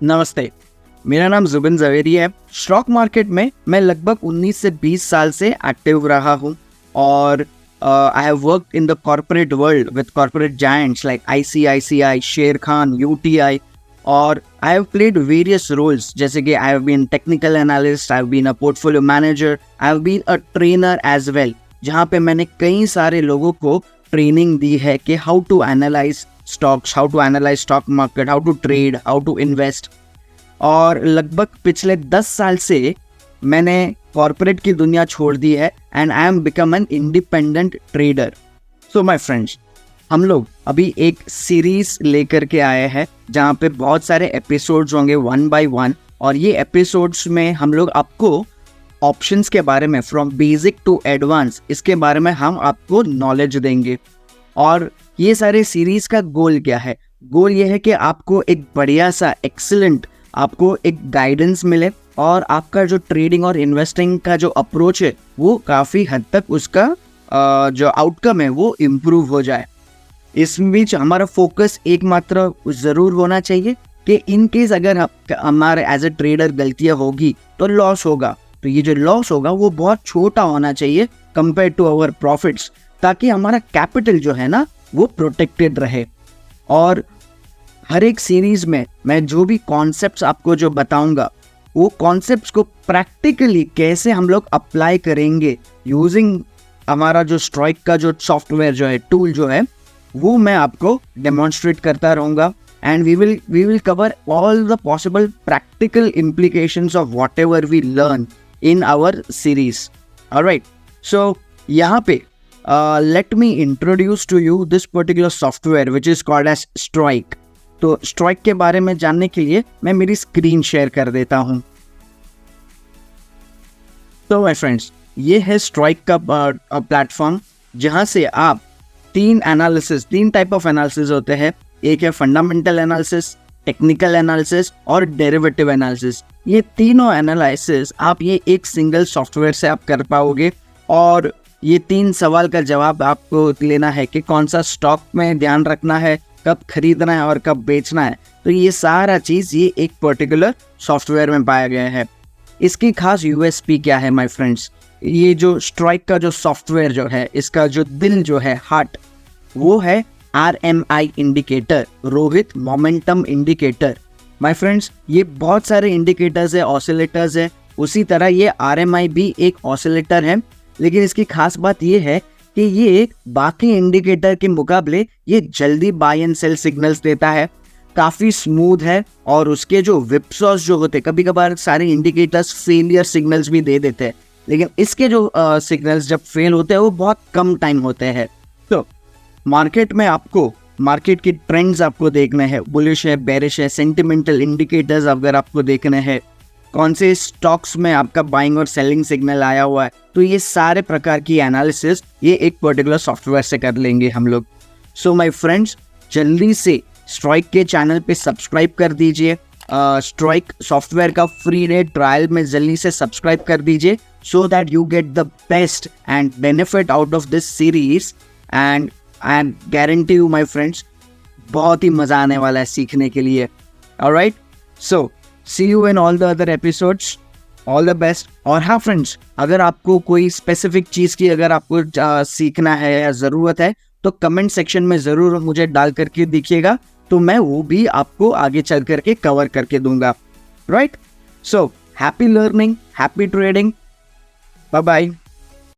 नमस्ते, मेरा नाम जुबिन ज़वेरी है। स्टॉक मार्केट में मैं लगभग 19 से 20 साल से एक्टिव रहा हूँ और I have worked in the corporate world with corporate giants like ICICI, Sharekhan, UTI और I have played various roles जैसे कि I have been technical analyst, I have been a portfolio manager, I have been a trainer as well, जहाँ पे मैंने कई सारे लोगों को ट्रेनिंग दी है कि how to analyse stocks, how to analyse stock market, how to trade, how to invest. और लगभग पिछले 10 साल से मैंने कॉर्पोरेट की दुनिया छोड़ दी है and I am become an independent trader. So my friends, हम लोग अभी एक सीरीज लेकर के आए हैं जहाँ पे बहुत सारे एपिसोड्स होंगे 1 by 1 और ये एपिसोड्स में हम लोग आपको ऑप्शंस के बारे में फ्रॉम बेसिक टू एडवांस इसके बारे में हम आपको नॉलेज देंगे। और ये सारे सीरीज का गोल क्या है? गोल ये है कि आपको एक बढ़िया सा एक्सीलेंट आपको एक गाइडेंस मिले और आपका जो ट्रेडिंग और इन्वेस्टिंग का जो अप्रोच है वो काफ़ी हद तक उसका जो आउटकम है वो इम्प्रूव हो जाए। इस बीच हमारा फोकस एकमात्र ज़रूर होना चाहिए कि इन केस अगर हमारे एज ए ट्रेडर गलतियाँ होगी तो लॉस होगा, तो ये जो लॉस होगा वो बहुत छोटा होना चाहिए कंपेयर टू आवर प्रॉफिट्स, ताकि हमारा कैपिटल जो है ना वो प्रोटेक्टेड रहे। और हर एक सीरीज में मैं जो भी कॉन्सेप्ट्स आपको जो बताऊंगा वो कॉन्सेप्ट्स को प्रैक्टिकली कैसे हम लोग अप्लाई करेंगे यूजिंग हमारा जो स्ट्राइक का जो सॉफ्टवेयर जो है, टूल जो है, वो मैं आपको डेमोन्स्ट्रेट करता रहूँगा and we will cover all the possible practical implications of whatever we learn in our series. Alright, so यहाँ पे let me introduce to you this particular software which is called edge strike. तो strike के बारे में जानने के लिए मैं मेरी स्क्रीन शेयर कर देता हूं। तो माय फ्रेंड्स, ये है स्ट्राइक का प्लेटफॉर्म जहां से आप तीन टाइप ऑफ एनालिसिस होते हैं। एक है फंडामेंटल एनालिसिस, टेक्निकल एनालिसिस और डेरिवेटिव एनालिसिस। ये तीनों एनालिसिस आप ये एक सिंगल सॉफ्टवेयर से आप कर पाओगे और ये 3 सवाल का जवाब आपको लेना है कि कौन सा स्टॉक में ध्यान रखना है, कब खरीदना है और कब बेचना है। तो ये सारा चीज़ ये एक पर्टिकुलर सॉफ्टवेयर में पाया गया है। इसकी खास यूएसपी क्या है माय फ्रेंड्स? ये जो स्ट्राइक का जो सॉफ्टवेयर जो है, इसका जो दिल जो है, हार्ट, वो है RMI indicator, Rohit momentum indicator. My friends, ये बहुत सारे इंडिकेटर्स है, ऑसिलेटर्स है, उसी तरह ये RMI भी एक ऑसिलेटर है, लेकिन इसकी खास बात ये है कि ये बाकी इंडिकेटर के मुकाबले ये जल्दी बाय एंड सेल सिग्नल्स देता है, काफ़ी स्मूथ है और उसके जो विपसॉस जो होते हैं, कभी कभार सारे इंडिकेटर्स फेलियर सिग्नल्स भी दे देते हैं, लेकिन इसके जो सिग्नल्स जब फेल होते हैं वो बहुत कम टाइम होते हैं। तो मार्केट में आपको मार्केट की ट्रेंड्स आपको देखने हैं, बुलिश है, बेरिश है, सेंटिमेंटल इंडिकेटर्स अगर आपको देखने हैं, कौन से स्टॉक्स में आपका बाइंग और सेलिंग सिग्नल आया हुआ है, तो ये सारे प्रकार की एनालिसिस ये एक पर्टिकुलर सॉफ्टवेयर से कर लेंगे हम लोग। सो माय फ्रेंड्स, जल्दी से स्ट्राइक के चैनल पे सब्सक्राइब कर दीजिए। स्ट्राइक सॉफ्टवेयर का फ्री डे ट्रायल में जल्दी से सब्सक्राइब कर दीजिए so that you get the best and benefit out of this series. And I am guarantee you my friends, बहुत ही मज़ा आने वाला है सीखने के लिए। Alright, so see you in all the other episodes, all the best। और हाँ फ्रेंड्स, अगर आपको कोई स्पेसिफिक चीज़ की अगर आपको सीखना है या ज़रूरत है तो कमेंट सेक्शन में ज़रूर मुझे डाल करके दिखिएगा, तो मैं वो भी आपको आगे चल करके कवर करके दूंगा। Right, so happy learning, happy trading, bye bye.